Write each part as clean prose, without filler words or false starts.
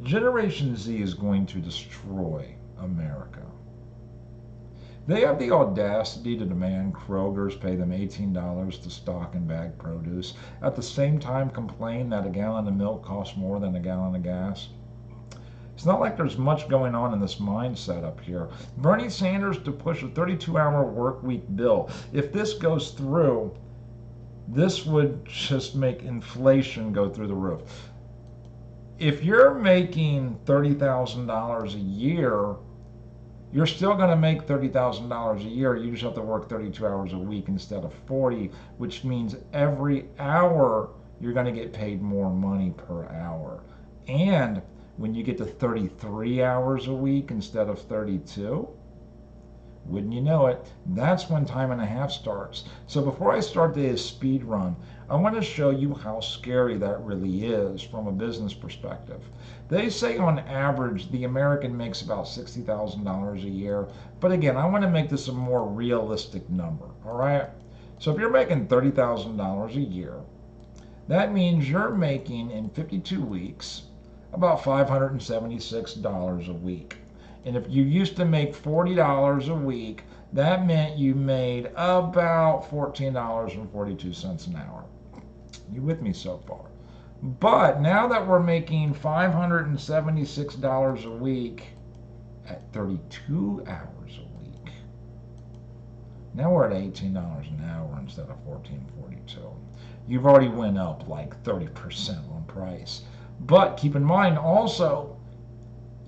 Generation Z is going to destroy America. They have the audacity to demand Kroger's pay them $18 to stock and bag produce, at the same time complain that a gallon of milk costs more than a gallon of gas. It's not like there's much going on in this mindset up here. Bernie Sanders to push a 32-hour work week bill. If this goes through, this would just make inflation go through the roof. If you're making $30,000 a year, you're still going to make $30,000 a year. You just have to work 32 hours a week instead of 40, which means every hour you're going to get paid more money per hour. And when you get to 33 hours a week instead of 32, wouldn't you know it, that's when time and a half starts. So before I start today's speed run, I want to show you how scary that really is from a business perspective. They say on average the American makes about $60,000 a year, but again, I want to make this a more realistic number, all right? So if you're making $30,000 a year, that means you're making in 52 weeks about $576 a week. And if you used to make $40 a week, that meant you made about $14.42 an hour. You with me so far? But now that we're making $576 a week at 32 hours a week, now we're at $18 an hour instead of $14.42. You've already went up like 30% on price. But keep in mind also,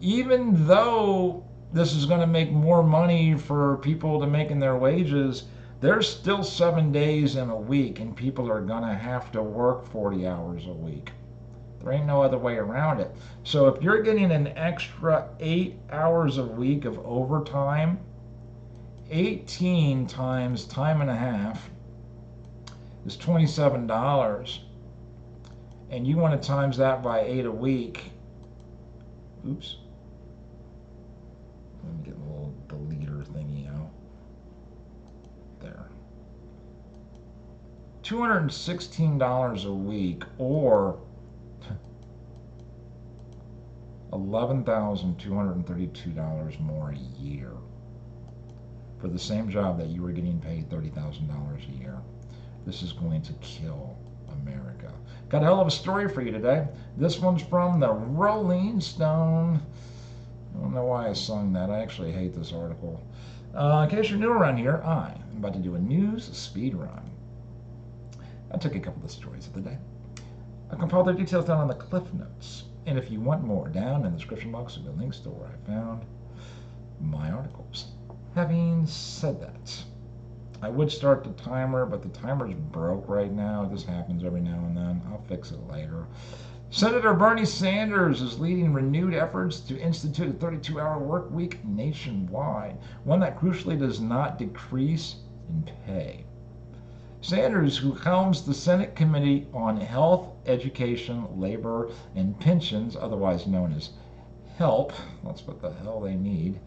even though this is going to make more money for people to make in their wages, there's still 7 days in a week and people are going to have to work 40 hours a week. There ain't no other way around it. So if you're getting an extra 8 hours a week of overtime, 18 times time and a half is $27. And you want to times that by 8 a week. Oops. Let me get a little deleter thingy out. There. $216 a week, or $11,232 more a year for the same job that you were getting paid $30,000 a year. This is going to kill America. Got a hell of a story for you today. This one's from the Rolling Stone. I don't know why I sung that. I actually hate this article. In case you're new around here, I'm about to do a news speed run. I took a couple of the stories of the day. I compiled their details down on the Cliff Notes. And if you want more, down in the description box will be links to where I found my articles. Having said that, I would start the timer, but the timer's broke right now. This happens every now and then. I'll fix it later. Senator Bernie Sanders is leading renewed efforts to institute a 32-hour work week nationwide, one that crucially does not decrease in pay. Sanders, who helms the Senate Committee on Health, Education, Labor, and Pensions, otherwise known as HELP, that's what the hell they need,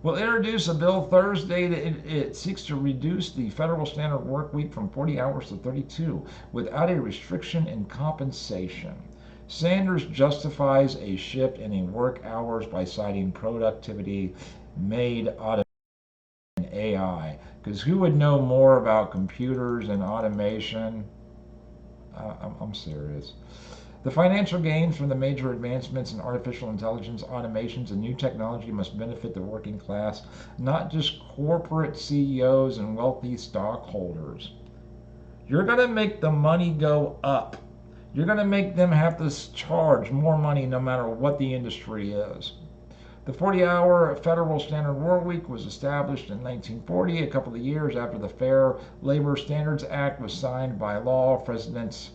will introduce a bill Thursday that it seeks to reduce the federal standard work week from 40 hours to 32 without a restriction in compensation. Sanders justifies a shift in work hours by citing productivity made automated and AI. Because who would know more about computers and automation? I'm serious. The financial gains from the major advancements in artificial intelligence, automations, and new technology must benefit the working class, not just corporate CEOs and wealthy stockholders. You're going to make the money go up. You're going to make them have to charge more money no matter what the industry is. The 40-hour federal standard work week was established in 1940, a couple of years after the Fair Labor Standards Act was signed by law. President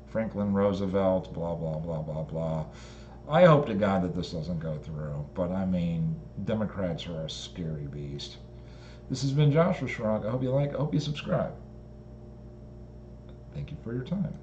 Franklin Roosevelt, blah, blah, blah, blah, blah. I hope to God that this doesn't go through, but I mean, Democrats are a scary beast. This has been Joshua Schrock. I hope you like it. I hope you subscribe. Thank you for your time.